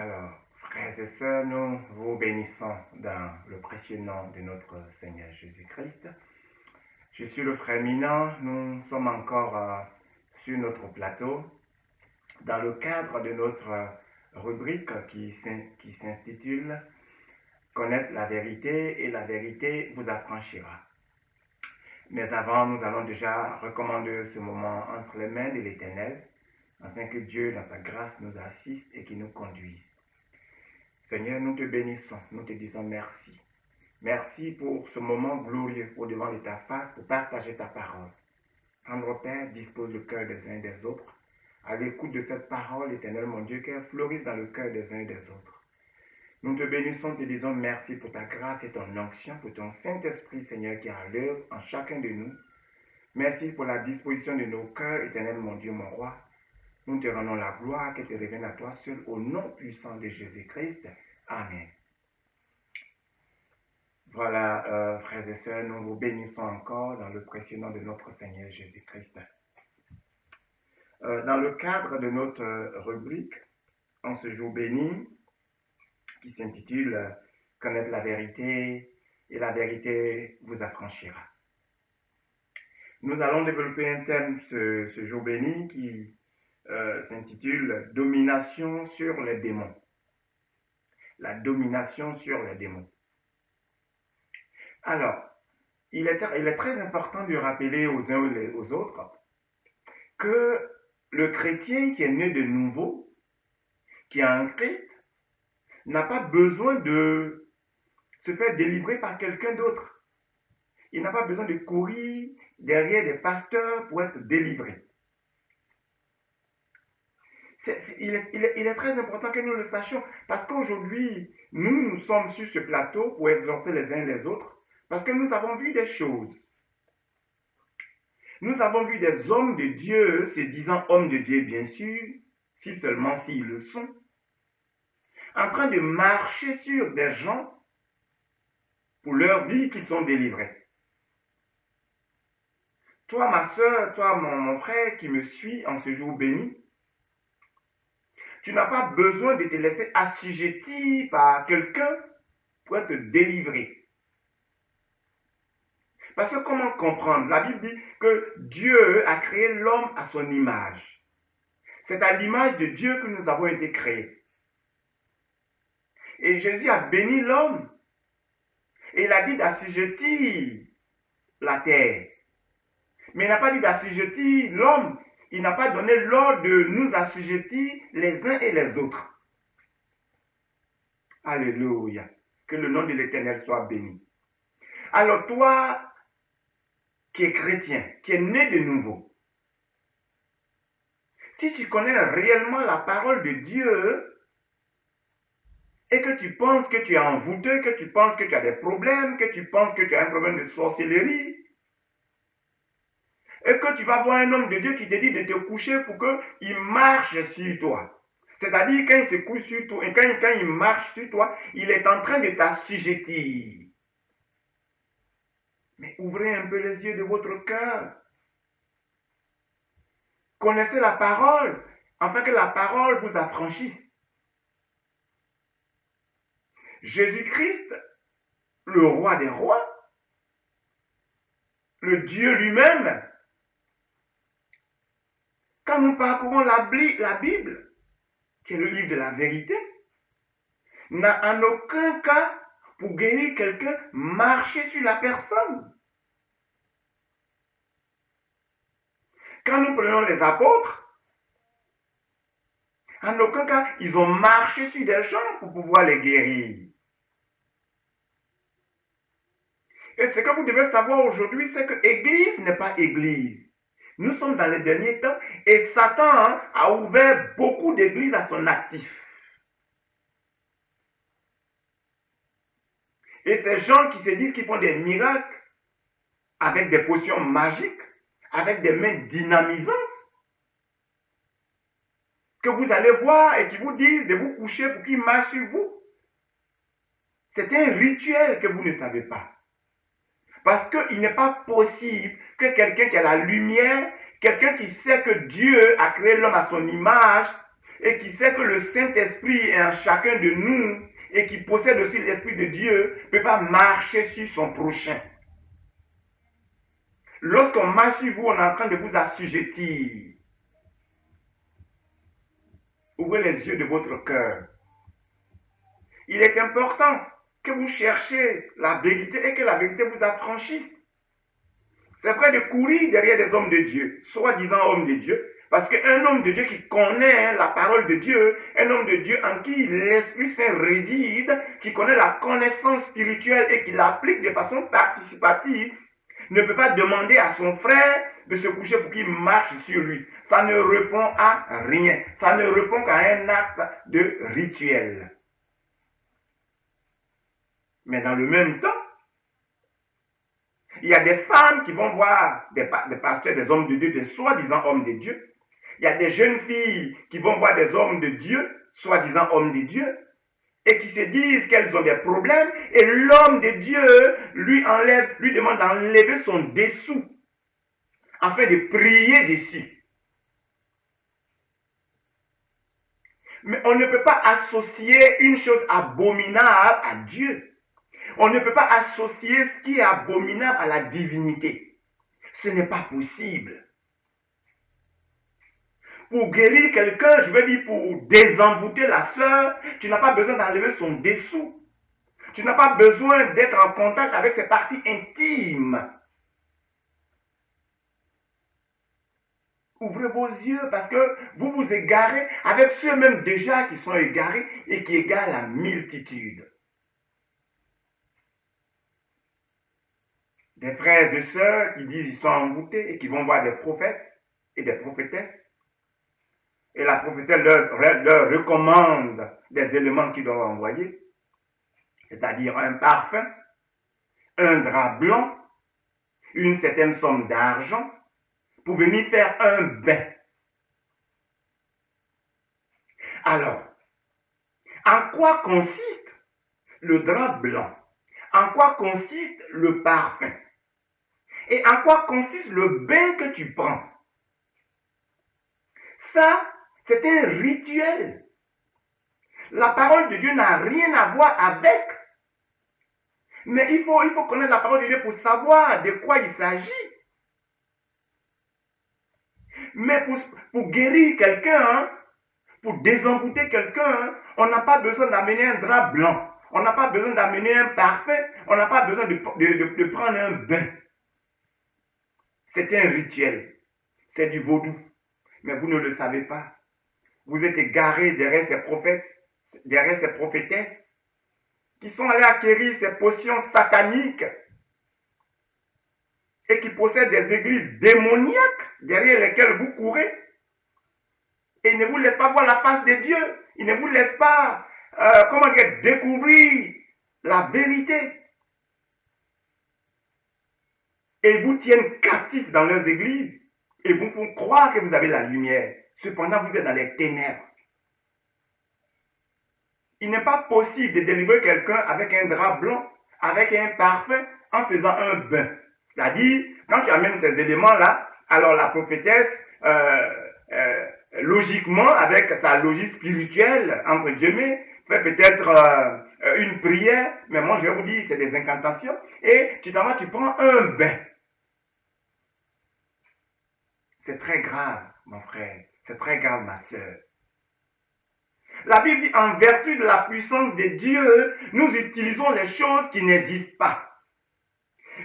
Alors, frères et sœurs, nous vous bénissons dans le précieux nom de notre Seigneur Jésus-Christ. Je suis le frère Minan, nous sommes encore sur notre plateau dans le cadre de notre rubrique qui s'intitule « Connaître la vérité et la vérité vous affranchira ». Mais avant, nous allons déjà recommander ce moment entre les mains de l'Éternel, afin que Dieu, dans sa grâce, nous assiste et qu'il nous conduise. Seigneur, nous te bénissons, nous te disons merci. Merci pour ce moment glorieux au-devant de ta face pour partager ta parole. Tendre Père, dispose le cœur des uns et des autres. À l'écoute de cette parole, Éternel mon Dieu, qu'elle fleurisse dans le cœur des uns et des autres. Nous te bénissons, te disons merci pour ta grâce et ton onction, pour ton Saint-Esprit, Seigneur, qui est à l'œuvre en chacun de nous. Merci pour la disposition de nos cœurs, Éternel mon Dieu, mon roi. Nous te rendons la gloire qui te revienne à toi seul, au nom puissant de Jésus-Christ. Amen. Voilà, frères et sœurs, nous vous bénissons encore dans le précieux nom de notre Seigneur Jésus-Christ. Dans le cadre de notre rubrique, en ce jour béni, qui s'intitule « Connaître la vérité et la vérité vous affranchira ». Nous allons développer un thème ce jour béni qui s'intitule « Domination sur les démons ». La domination sur les démons. Alors, il est très important de rappeler aux uns et aux autres que le chrétien qui est né de nouveau, qui est en Christ, n'a pas besoin de se faire délivrer par quelqu'un d'autre. Il n'a pas besoin de courir derrière des pasteurs pour être délivré. Il est très important que nous le sachions, parce qu'aujourd'hui, nous sommes sur ce plateau pour exhorter les uns les autres, parce que nous avons vu des choses. Nous avons vu des hommes de Dieu, se disant hommes de Dieu bien sûr, si seulement s'ils le sont, en train de marcher sur des gens pour leur dire qu'ils sont délivrés. Toi, ma soeur, toi, mon frère qui me suit en ce jour béni, tu n'as pas besoin de te laisser assujettir par quelqu'un pour être délivré. Parce que comment comprendre? La Bible dit que Dieu a créé l'homme à son image. C'est à l'image de Dieu que nous avons été créés. Et Jésus a béni l'homme. Et il a dit d'assujettir la terre. Mais il n'a pas dit d'assujettir l'homme. Il n'a pas donné l'ordre de nous assujettir les uns et les autres. Alléluia. Que le nom de l'Éternel soit béni. Alors toi, qui es chrétien, qui es né de nouveau, si tu connais réellement la parole de Dieu et que tu penses que tu es envoûté, que tu penses que tu as des problèmes, que tu penses que tu as un problème de sorcellerie, et que tu vas voir un homme de Dieu qui te dit de te coucher pour qu'il marche sur toi. C'est-à-dire, quand il se couche sur toi, et quand il marche sur toi, il est en train de t'assujettir. Mais ouvrez un peu les yeux de votre cœur. Connaissez la parole, afin que la parole vous affranchisse. Jésus-Christ, le roi des rois, le Dieu lui-même, quand nous parcourons la Bible, qui est le livre de la vérité, n'a en aucun cas, pour guérir quelqu'un, marché sur la personne. Quand nous prenons les apôtres, en aucun cas, ils ont marché sur des gens pour pouvoir les guérir. Et ce que vous devez savoir aujourd'hui, c'est que Église n'est pas Église. Nous sommes dans les derniers temps et Satan a ouvert beaucoup d'églises à son actif. Et ces gens qui se disent qu'ils font des miracles avec des potions magiques, avec des mains dynamisantes, que vous allez voir et qui vous disent de vous coucher pour qu'ils marchent sur vous. C'est un rituel que vous ne savez pas. Parce qu'il n'est pas possible que quelqu'un qui a la lumière, quelqu'un qui sait que Dieu a créé l'homme à son image, et qui sait que le Saint-Esprit est en chacun de nous et qui possède aussi l'Esprit de Dieu, ne peut pas marcher sur son prochain. Lorsqu'on marche sur vous, on est en train de vous assujettir. Ouvrez les yeux de votre cœur. Il est important que vous cherchiez la vérité et que la vérité vous affranchisse. C'est vrai de courir derrière des hommes de Dieu, soi-disant hommes de Dieu, parce qu'un homme de Dieu qui connaît la parole de Dieu, un homme de Dieu en qui l'Esprit Saint réside, qui connaît la connaissance spirituelle et qui l'applique de façon participative, ne peut pas demander à son frère de se coucher pour qu'il marche sur lui. Ça ne répond à rien. Ça ne répond qu'à un acte de rituel. Mais dans le même temps, il y a des femmes qui vont voir des pasteurs, des hommes de Dieu, des soi-disant hommes de Dieu. Il y a des jeunes filles qui vont voir des hommes de Dieu, soi-disant hommes de Dieu, et qui se disent qu'elles ont des problèmes, et l'homme de Dieu lui demande d'enlever son dessous, afin de prier dessus. Mais on ne peut pas associer une chose abominable à Dieu. On ne peut pas associer ce qui est abominable à la divinité. Ce n'est pas possible. Pour guérir quelqu'un, je veux dire pour désenvoûter la sœur, tu n'as pas besoin d'enlever son dessous. Tu n'as pas besoin d'être en contact avec ses parties intimes. Ouvrez vos yeux parce que vous vous égarez avec ceux-mêmes déjà qui sont égarés et qui égarent la multitude. Des frères et sœurs qui disent qu'ils sont envoûtés et qui vont voir des prophètes et des prophétesses. Et la prophétesse leur recommande des éléments qu'ils doivent envoyer, c'est-à-dire un parfum, un drap blanc, une certaine somme d'argent, pour venir faire un bain. Alors, en quoi consiste le drap blanc? En quoi consiste le parfum? Et en quoi consiste le bain que tu prends? Ça, c'est un rituel. La parole de Dieu n'a rien à voir avec. Mais il faut connaître la parole de Dieu pour savoir de quoi il s'agit. Mais pour guérir quelqu'un, pour désenvoûter quelqu'un, on n'a pas besoin d'amener un drap blanc. On n'a pas besoin d'amener un parfum. On n'a pas besoin de prendre un bain. C'est un rituel. C'est du vaudou. Mais vous ne le savez pas. Vous êtes égarés derrière ces prophètes, derrière ces prophétesses, qui sont allés acquérir ces potions sataniques et qui possèdent des églises démoniaques derrière lesquelles vous courez. Et ils ne vous laissent pas voir la face de Dieu. Ils ne vous laissent pas, découvrir la vérité. Et ils vous tiennent captifs dans leurs églises et vous font croire que vous avez la lumière. Cependant, vous êtes dans les ténèbres. Il n'est pas possible de délivrer quelqu'un avec un drap blanc, avec un parfum, en faisant un bain. C'est-à-dire, quand tu amènes ces éléments-là, alors la prophétesse, logiquement, avec sa logique spirituelle, entre guillemets, fait peut-être une prière, mais moi je vais vous dire, c'est des incantations, et tu t'en vas, tu prends un bain. C'est très grave, mon frère, c'est très grave, ma soeur. La Bible dit, en vertu de la puissance de Dieu, nous utilisons les choses qui n'existent pas,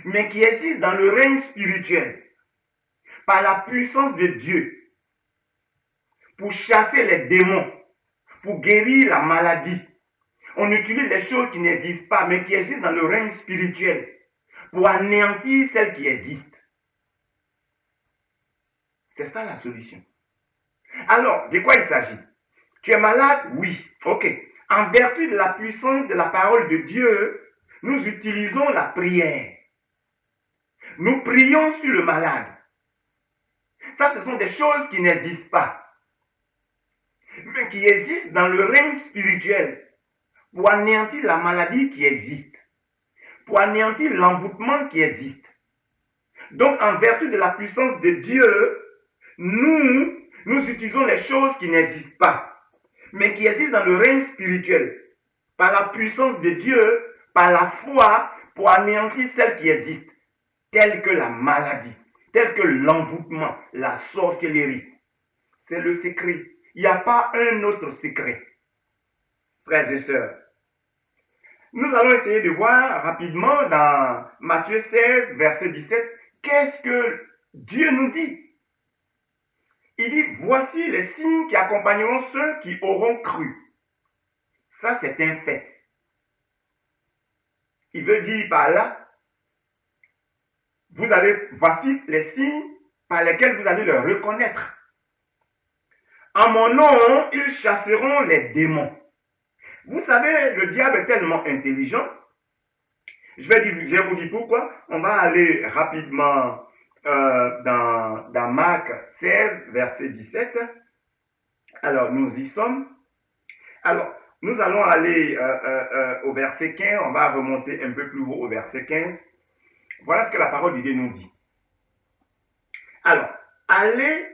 mais qui existent dans le règne spirituel, par la puissance de Dieu, pour chasser les démons, pour guérir la maladie. On utilise les choses qui n'existent pas, mais qui existent dans le règne spirituel, pour anéantir celles qui existent. C'est ça la solution. Alors, de quoi il s'agit? Tu es malade? Oui. Ok. En vertu de la puissance de la parole de Dieu, nous utilisons la prière. Nous prions sur le malade. Ça, ce sont des choses qui n'existent pas, mais qui existent dans le règne spirituel, pour anéantir la maladie qui existe, pour anéantir l'envoûtement qui existe. Donc, en vertu de la puissance de Dieu, nous utilisons les choses qui n'existent pas. mais qui existe dans le règne spirituel, par la puissance de Dieu, par la foi, pour anéantir celles qui existent, telles que la maladie, telles que l'envoûtement, la sorcellerie. C'est le secret. Il n'y a pas un autre secret. Frères et sœurs, nous allons essayer de voir rapidement dans Matthieu 16, verset 17, qu'est-ce que Dieu nous dit. Il dit, voici les signes qui accompagneront ceux qui auront cru. Ça, c'est un fait. Il veut dire par là, voici les signes par lesquels vous allez le reconnaître. En mon nom, ils chasseront les démons. Vous savez, le diable est tellement intelligent. Je vais vous dire pourquoi. On va aller rapidement dans Marc 16, verset 17. Alors, nous y sommes. Alors, nous allons aller au verset 15. On va remonter un peu plus haut au verset 15. Voilà ce que la parole de Dieu nous dit. Alors, allez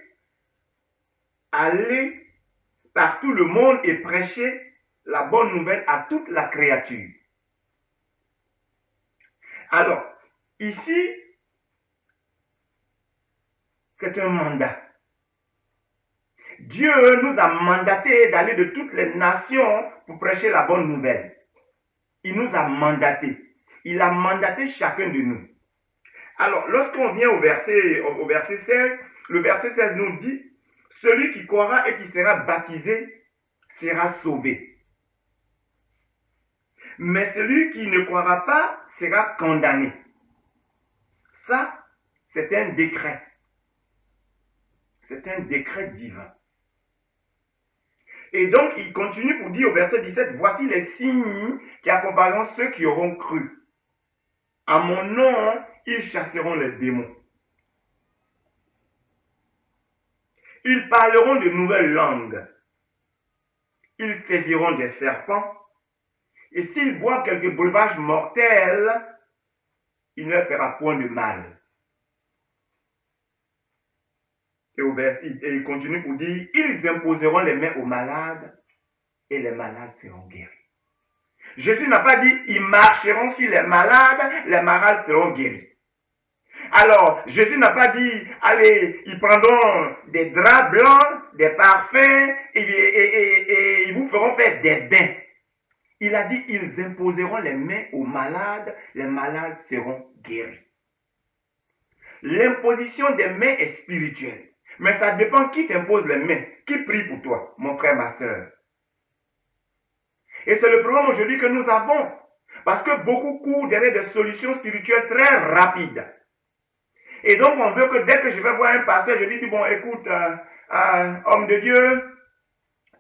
par tout le monde et prêchez la bonne nouvelle à toute la créature. Alors, ici, c'est un mandat. Dieu nous a mandatés d'aller de toutes les nations pour prêcher la bonne nouvelle. Il nous a mandatés. Il a mandaté chacun de nous. Alors, lorsqu'on vient au verset 16, le verset 16 nous dit, celui qui croira et qui sera baptisé sera sauvé. Mais celui qui ne croira pas sera condamné. Ça, c'est un décret. C'est un décret divin. Et donc, il continue pour dire au verset 17, voici les signes qui accompagneront ceux qui auront cru. À mon nom, ils chasseront les démons. Ils parleront de nouvelles langues. Ils saisiront des serpents. Et s'ils boivent quelque breuvage mortel, il ne leur fera point de mal. Et il continue pour dire, ils imposeront les mains aux malades et les malades seront guéris. Jésus n'a pas dit, ils marcheront sur les malades seront guéris. Alors, Jésus n'a pas dit, allez, ils prendront des draps blancs, des parfums, et ils vous feront faire des bains. Il a dit, ils imposeront les mains aux malades seront guéris. L'imposition des mains est spirituelle. Mais ça dépend qui t'impose les mains, qui prie pour toi, mon frère, ma soeur. Et c'est le problème aujourd'hui que nous avons. Parce que beaucoup courent derrière des solutions spirituelles très rapides. Et donc on veut que dès que je vais voir un pasteur, je lui dis, bon écoute, homme de Dieu,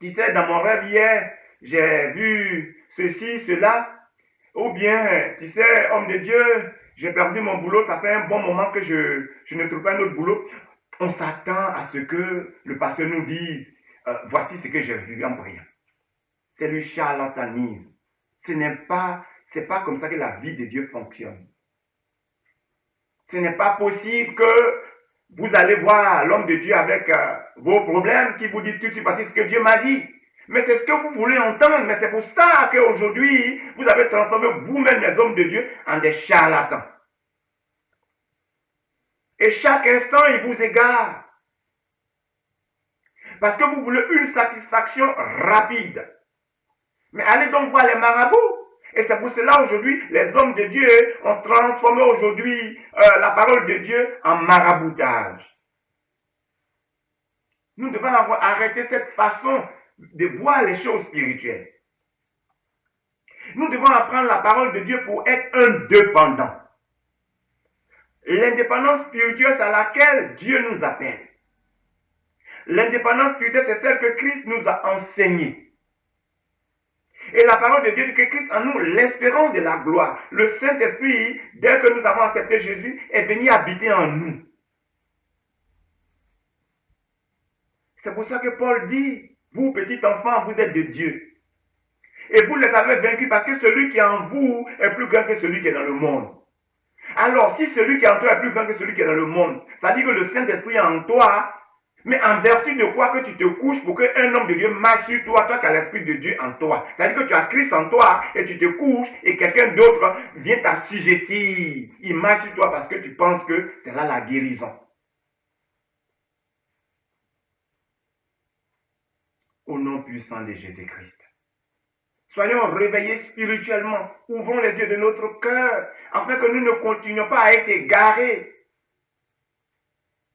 tu sais, dans mon rêve hier, j'ai vu ceci, cela. Ou bien, tu sais, homme de Dieu, j'ai perdu mon boulot, ça fait un bon moment que je ne trouve pas un autre boulot. On s'attend à ce que le pasteur nous dise, voici ce que j'ai vu en priant. C'est le charlatanisme. C'est pas comme ça que la vie de Dieu fonctionne. Ce n'est pas possible que vous allez voir l'homme de Dieu avec vos problèmes qui vous dit tout de suite, voici ce que Dieu m'a dit. Mais c'est ce que vous voulez entendre. Mais c'est pour ça qu'aujourd'hui, vous avez transformé vous-même les hommes de Dieu en des charlatans. Et chaque instant, il vous égare. Parce que vous voulez une satisfaction rapide. Mais allez donc voir les marabouts. Et c'est pour cela aujourd'hui, les hommes de Dieu ont transformé aujourd'hui la parole de Dieu en maraboutage. Nous devons arrêter cette façon de voir les choses spirituelles. Nous devons apprendre la parole de Dieu pour être indépendants. L'indépendance spirituelle, c'est à laquelle Dieu nous appelle. L'indépendance spirituelle, c'est celle que Christ nous a enseignée. Et la parole de Dieu dit que Christ en nous, l'espérance de la gloire. Le Saint-Esprit, dès que nous avons accepté Jésus, est venu habiter en nous. C'est pour ça que Paul dit, vous petits enfants, vous êtes de Dieu. Et vous les avez vaincus parce que celui qui est en vous est plus grand que celui qui est dans le monde. Alors, si celui qui est en toi est plus grand que celui qui est dans le monde, ça dit que le Saint-Esprit en toi, Mais en vertu de quoi que tu te couches pour qu'un homme de Dieu marche sur toi, toi qui as l'Esprit de Dieu en toi. C'est-à-dire que tu as Christ en toi et tu te couches et quelqu'un d'autre vient t'assujettir. Il marche sur toi parce que tu penses que c'est là la guérison. Au nom puissant de Jésus-Christ. Soyons réveillés spirituellement. Ouvrons les yeux de notre cœur afin que nous ne continuions pas à être égarés.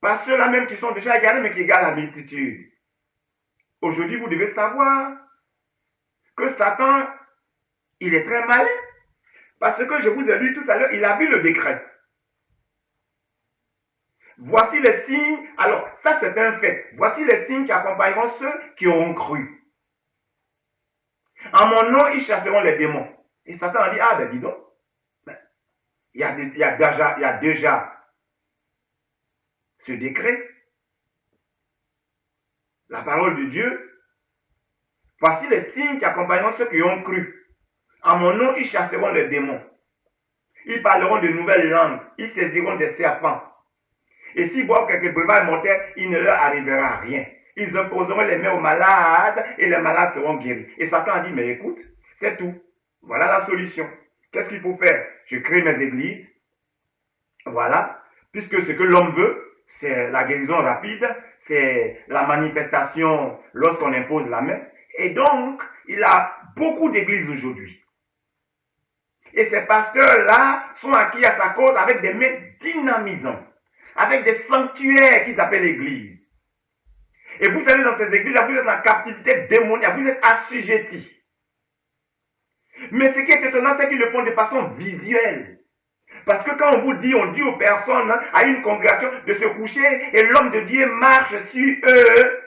Pas ceux-là même qui sont déjà égarés mais qui égarent la multitude. Aujourd'hui, vous devez savoir que Satan, il est très malin. Parce que je vous ai lu tout à l'heure, il a vu le décret. Voici les signes. Alors, ça c'est un fait. Voici les signes qui accompagneront ceux qui auront cru. En mon nom, ils chasseront les démons. Et Satan a dit, ah ben dis donc, il y a déjà ce décret. La parole de Dieu. Voici les signes qui accompagneront ceux qui ont cru. En mon nom, ils chasseront les démons. Ils parleront de nouvelles langues. Ils saisiront des serpents. Et s'ils boivent quelques breuvages mortels, il ne leur arrivera rien. Ils imposeront les mains aux malades et les malades seront guéris. Et Satan a dit, mais écoute, c'est tout. Voilà la solution. Qu'est-ce qu'il faut faire? Je crée mes églises. Voilà. Puisque ce que l'homme veut, c'est la guérison rapide, c'est la manifestation lorsqu'on impose la main. Et donc, il a beaucoup d'églises aujourd'hui. Et ces pasteurs-là sont acquis à sa cause avec des mains dynamisantes, avec des sanctuaires qu'ils appellent l'église. Et vous allez dans ces églises-là, vous êtes en captivité démoniaque, vous êtes assujettis. Mais ce qui est étonnant, c'est qu'ils le font de façon visuelle. Parce que quand on dit aux personnes, à une congrégation, de se coucher, et l'homme de Dieu marche sur eux.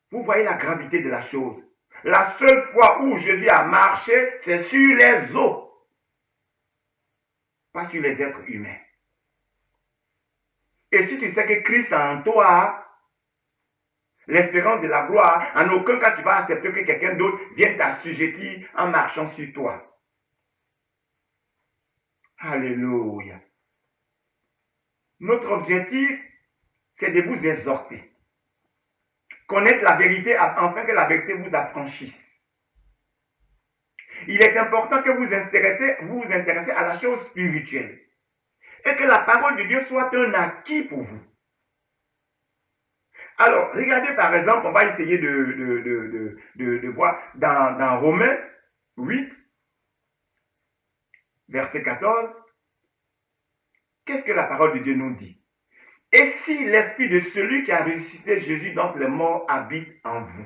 Vous voyez la gravité de la chose. La seule fois où Jésus a marché, c'est sur les eaux. Pas sur les êtres humains. Et si tu sais que Christ est en toi, l'espérance de la gloire, en aucun cas tu vas accepter que quelqu'un d'autre vienne t'assujettir en marchant sur toi. Alléluia. Notre objectif, c'est de vous exhorter. Connaître la vérité afin que la vérité vous affranchisse. Il est important que vous vous intéressez à la chose spirituelle. Et que la parole de Dieu soit un acquis pour vous. Alors, regardez par exemple, on va essayer de voir dans Romains 8, verset 14, qu'est-ce que la parole de Dieu nous dit? Et si l'esprit de celui qui a ressuscité Jésus d'entre les morts habite en vous?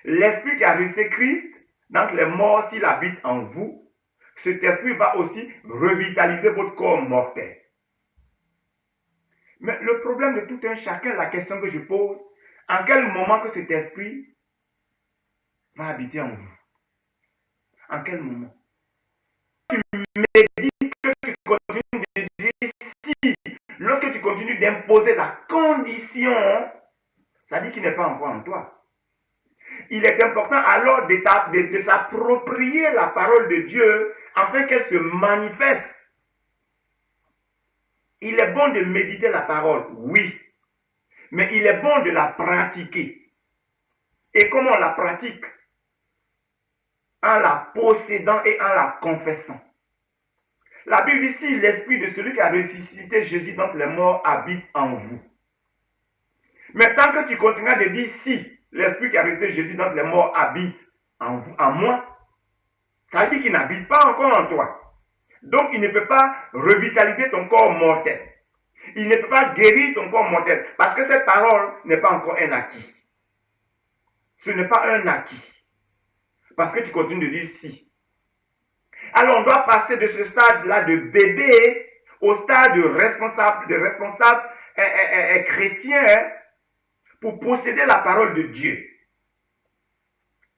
L'esprit qui a ressuscité Christ d'entre les morts, s'il habite en vous, cet esprit va aussi revitaliser votre corps mortel. Mais le problème de tout un chacun, la question que je pose, en quel moment que cet esprit va habiter en vous? En quel moment? Tu médites, que tu continues de dire si, lorsque tu continues d'imposer la condition, ça dit qu'il n'est pas encore en toi. Il est important alors de s'approprier la parole de Dieu afin qu'elle se manifeste. Il est bon de méditer la parole, oui, mais il est bon de la pratiquer. Et comment on la pratique? En la possédant et en la confessant. La Bible dit, si l'esprit de celui qui a ressuscité Jésus d'entre les morts habite en vous. Mais tant que tu continueras de dire si l'esprit qui a ressuscité Jésus d'entre les morts habite en moi, ça veut dire qu'il n'habite pas encore en toi. Donc il ne peut pas revitaliser ton corps mortel. Il ne peut pas guérir ton corps mortel. Parce que cette parole n'est pas encore un acquis. Ce n'est pas un acquis. Parce que tu continues de dire si. Alors on doit passer de ce stade-là de bébé au stade de responsable chrétien pour posséder la parole de Dieu.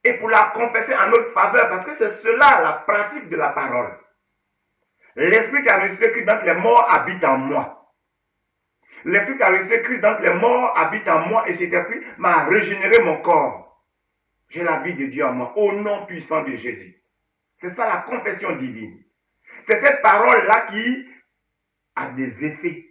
Et pour la confesser en notre faveur, parce que c'est cela la pratique de la parole. L'esprit qui a ressuscité Christ d'entre les morts habite en moi. L'esprit qui a ressuscité Christ d'entre les morts habite en moi et cet esprit m'a régénéré mon corps. J'ai la vie de Dieu en moi, au nom puissant de Jésus. C'est ça la confession divine. C'est cette parole-là qui a des effets.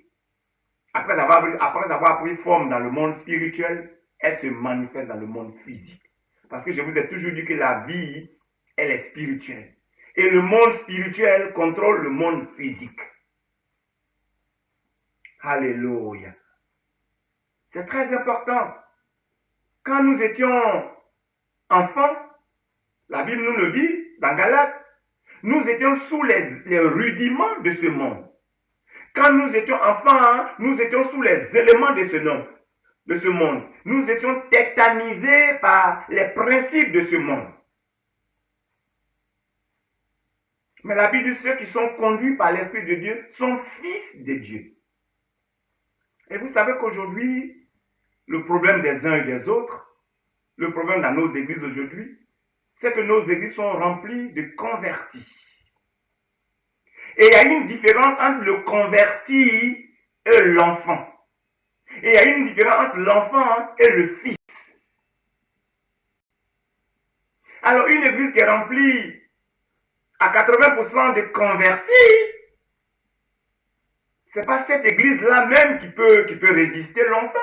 après avoir pris forme dans le monde spirituel, elle se manifeste dans le monde physique. Parce que je vous ai toujours dit que la vie, elle est spirituelle. Et le monde spirituel contrôle le monde physique. Alléluia. C'est très important. Quand nous étions enfants, la Bible nous le dit dans Galates, nous étions sous les rudiments de ce monde. Quand nous étions enfants, nous étions sous les éléments de ce monde. Nous étions tétanisés par les principes de ce monde. Mais la Bible dit ceux qui sont conduits par l'Esprit de Dieu sont fils de Dieu. Et vous savez qu'aujourd'hui, le problème des uns et des autres, le problème dans nos églises aujourd'hui, c'est que nos églises sont remplies de convertis. Et il y a une différence entre le converti et l'enfant. Et il y a une différence entre l'enfant et le fils. Alors une église qui est remplie à 80% de convertis, c'est pas cette église-là même qui peut résister longtemps.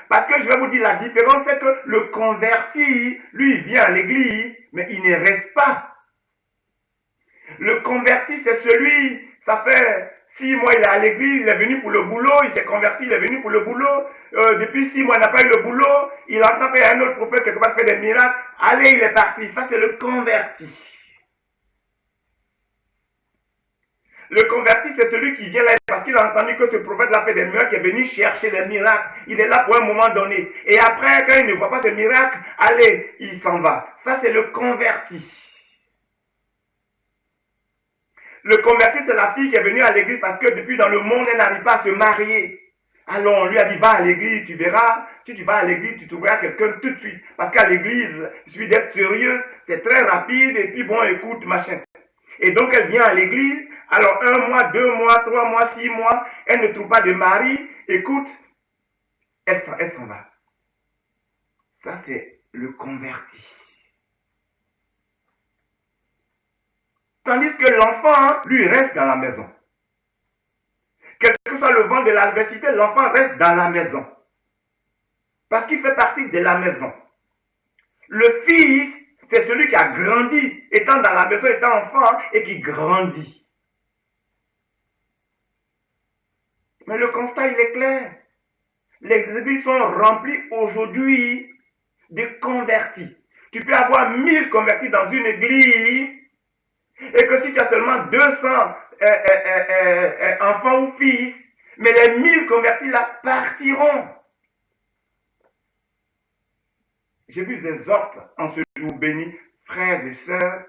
Parce que je vais vous dire, la différence, c'est que le converti, lui, il vient à l'église, mais il ne reste pas. Le converti, c'est celui, ça fait 6 mois, il est à l'église, il est venu pour le boulot, il s'est converti, il est venu pour le boulot. Depuis 6 mois, il n'a pas eu le boulot. Il entend qu'il y a un autre prophète qui va faire des miracles. Allez, il est parti. Ça, c'est le converti. Le converti, c'est celui qui vient là parce qu'il a entendu que ce prophète-là fait des miracles, qui est venu chercher des miracles. Il est là pour un moment donné. Et après, quand il ne voit pas de miracles, allez, il s'en va. Ça, c'est le converti. Le converti, c'est la fille qui est venue à l'église parce que depuis dans le monde, elle n'arrive pas à se marier. Alors on lui a dit, va à l'église, tu verras. Si tu vas à l'église, tu trouveras quelqu'un tout de suite. Parce qu'à l'église, il suffit d'être sérieux, c'est très rapide, et puis bon, écoute, machin. Et donc elle vient à l'église, alors 1 mois, 2 mois, 3 mois, 6 mois, elle ne trouve pas de mari, écoute, elle s'en va. Ça, c'est le converti. Tandis que l'enfant, lui, reste dans la maison. Quel que soit le vent de l'adversité, l'enfant reste dans la maison. Parce qu'il fait partie de la maison. Le fils, c'est celui qui a grandi, étant dans la maison, étant enfant, et qui grandit. Mais le constat, il est clair. Les églises sont remplies aujourd'hui de convertis. Tu peux avoir 1000 convertis dans une église, et que si tu as seulement 200 enfants ou fils, mais les 1000 convertis là partiront. Je vous exhorte en ce jour béni, frères et sœurs,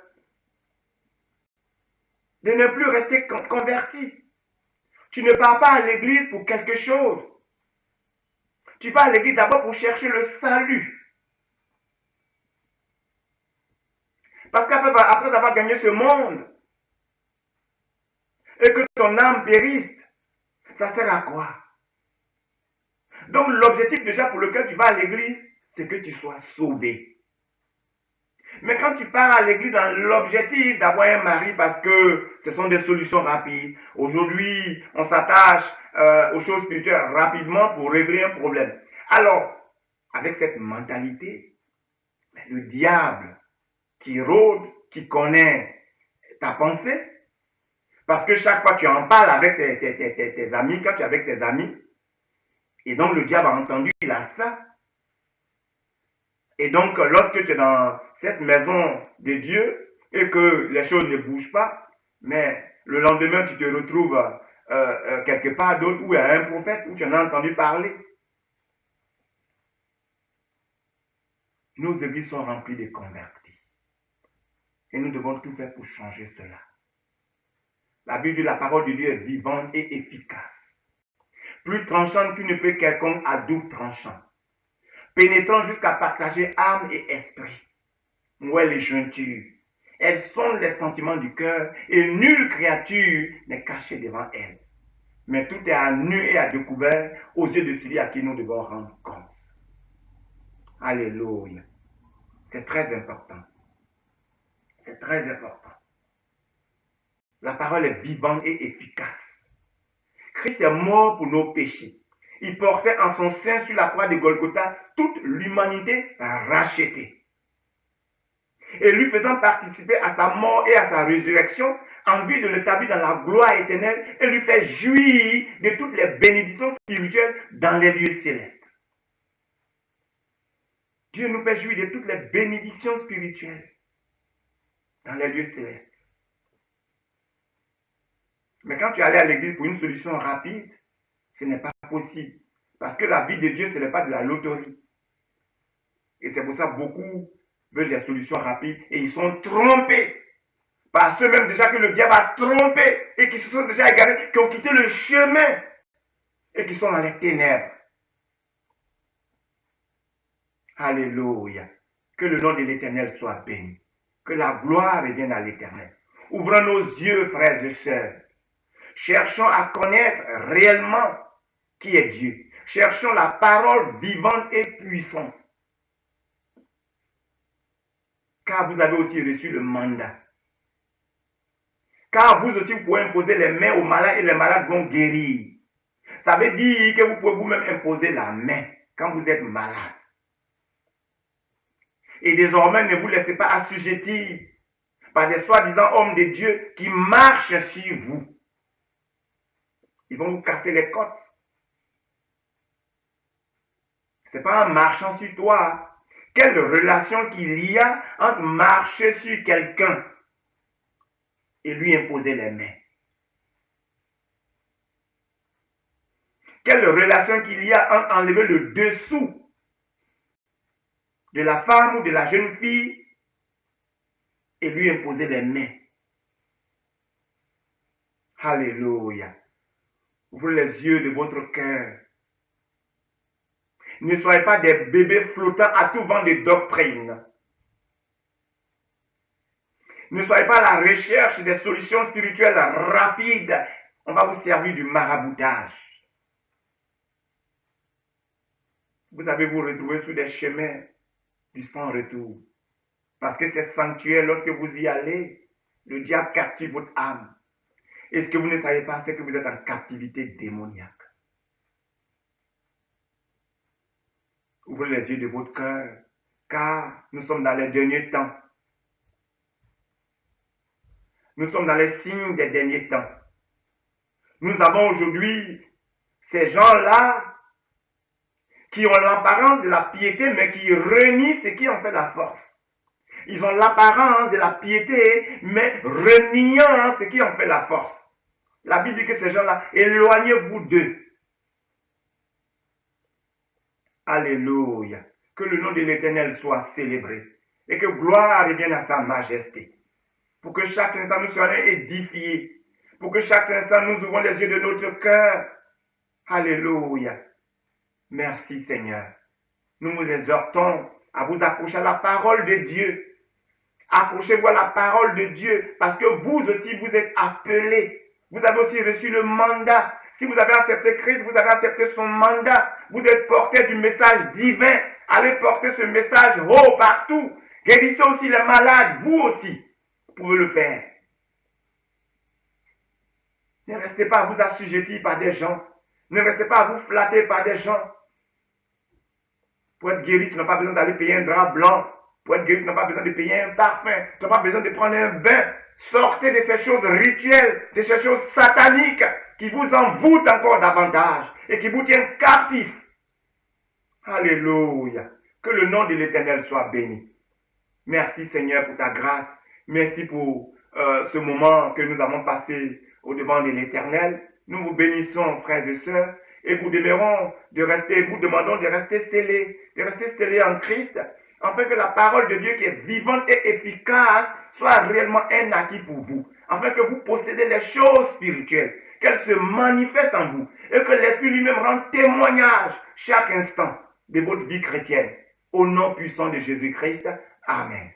de ne plus rester convertis. Tu ne pars pas à l'église pour quelque chose. Tu vas à l'église d'abord pour chercher le salut. Parce qu'après avoir gagné ce monde, et que ton âme périsse, ça sert à quoi? Donc l'objectif déjà pour lequel tu vas à l'église, c'est que tu sois sauvé. Mais quand tu pars à l'église dans l'objectif d'avoir un mari parce que ce sont des solutions rapides, aujourd'hui on s'attache aux choses spirituelles rapidement pour régler un problème. Alors, avec cette mentalité, le diable qui rôde, qui connaît ta pensée, parce que chaque fois tu en parles avec tes amis, quand tu es avec tes amis, et donc le diable a entendu, il a ça. Et donc lorsque tu es dans cette maison de Dieu et que les choses ne bougent pas, mais le lendemain tu te retrouves quelque part d'autre où il y a un prophète, où tu en as entendu parler. Nos églises sont remplies de convertis. Et nous devons tout faire pour changer cela. La Bible dit la parole de Dieu est vivante et efficace. Plus tranchante qu'une épée quelconque à double tranchant. Pénétrant jusqu'à partager âme et esprit. Où est les jointures? Elles sont les sentiments du cœur et nulle créature n'est cachée devant elles. Mais tout est à nu et à découvert aux yeux de celui à qui nous devons rendre compte. Alléluia. C'est très important. C'est très important. La parole est vivante et efficace. Christ est mort pour nos péchés. Il portait en son sein sur la croix de Golgotha toute l'humanité rachetée. Et lui faisant participer à sa mort et à sa résurrection, en vue de l'établir dans la gloire éternelle et lui fait jouir de toutes les bénédictions spirituelles dans les lieux célestes. Dieu nous fait jouir de toutes les bénédictions spirituelles dans les lieux célestes. Mais quand tu allais à l'église pour une solution rapide, ce n'est pas possible. Parce que la vie de Dieu, ce n'est pas de la loterie. Et c'est pour ça que beaucoup veulent des solutions rapides et ils sont trompés. Par ceux-mêmes déjà que le diable a trompé et qui se sont déjà égarés, qui ont quitté le chemin et qui sont dans les ténèbres. Alléluia. Que le nom de l'Éternel soit béni. Que la gloire revienne à l'Éternel. Ouvrons nos yeux, frères et sœurs. Cherchons à connaître réellement qui est Dieu. Cherchons la parole vivante et puissante. Car vous avez aussi reçu le mandat. Car vous aussi, vous pouvez imposer les mains aux malades et les malades vont guérir. Ça veut dire que vous pouvez vous-même imposer la main quand vous êtes malade. Et désormais, ne vous laissez pas assujettir par des soi-disant hommes de Dieu qui marchent sur vous. Ils vont vous casser les côtes. Ce n'est pas en marchant sur toi. Quelle relation qu'il y a entre marcher sur quelqu'un et lui imposer les mains? Quelle relation qu'il y a entre enlever le dessous de la femme ou de la jeune fille et lui imposer les mains? Alléluia. Ouvrez les yeux de votre cœur. Ne soyez pas des bébés flottants à tout vent de doctrine. Ne soyez pas à la recherche des solutions spirituelles rapides. On va vous servir du maraboutage. Vous allez vous retrouver sur des chemins du sans retour. Parce que c'est sanctuaire, lorsque vous y allez, le diable captive votre âme. Et ce que vous ne savez pas, c'est que vous êtes en captivité démoniaque. Ouvrez les yeux de votre cœur, car nous sommes dans les derniers temps. Nous sommes dans les signes des derniers temps. Nous avons aujourd'hui ces gens-là qui ont l'apparence de la piété, mais qui renient ce qui en fait la force. Ils ont l'apparence de la piété, mais reniant ce qui en fait la force. La Bible dit que ces gens-là, éloignez-vous d'eux. Alléluia. Que le nom de l'Éternel soit célébré. Et que gloire revienne à sa majesté. Pour que chaque instant nous soyons édifiés. Pour que chaque instant nous ouvrons les yeux de notre cœur. Alléluia. Merci Seigneur. Nous vous exhortons à vous accrocher à la parole de Dieu. Accrochez-vous à la parole de Dieu. Parce que vous aussi vous êtes appelés. Vous avez aussi reçu le mandat. Si vous avez accepté Christ, vous avez accepté son mandat. Vous êtes porté du message divin. Allez porter ce message haut partout. Guérissez aussi les malades. Vous aussi, vous pouvez le faire. Ne restez pas à vous assujettir par des gens. Ne restez pas à vous flatter par des gens. Pour être guéri, tu n'as pas besoin d'aller payer un drap blanc. Pour être guéri, tu n'as pas besoin de payer un parfum. Tu n'as pas besoin de prendre un bain. Sortez de ces choses rituelles, de ces choses sataniques qui vous envoûtent encore davantage et qui vous tiennent captifs. Alléluia. Que le nom de l'Éternel soit béni. Merci Seigneur pour ta grâce. Merci pour ce moment que nous avons passé au devant de l'Éternel. Nous vous bénissons, frères et sœurs, et vous demandons de rester scellés en Christ, afin que la parole de Dieu qui est vivante et efficace soit réellement un acquis pour vous, afin que vous possédez les choses spirituelles, qu'elles se manifestent en vous, et que l'Esprit lui-même rende témoignage chaque instant de votre vie chrétienne. Au nom puissant de Jésus-Christ, Amen.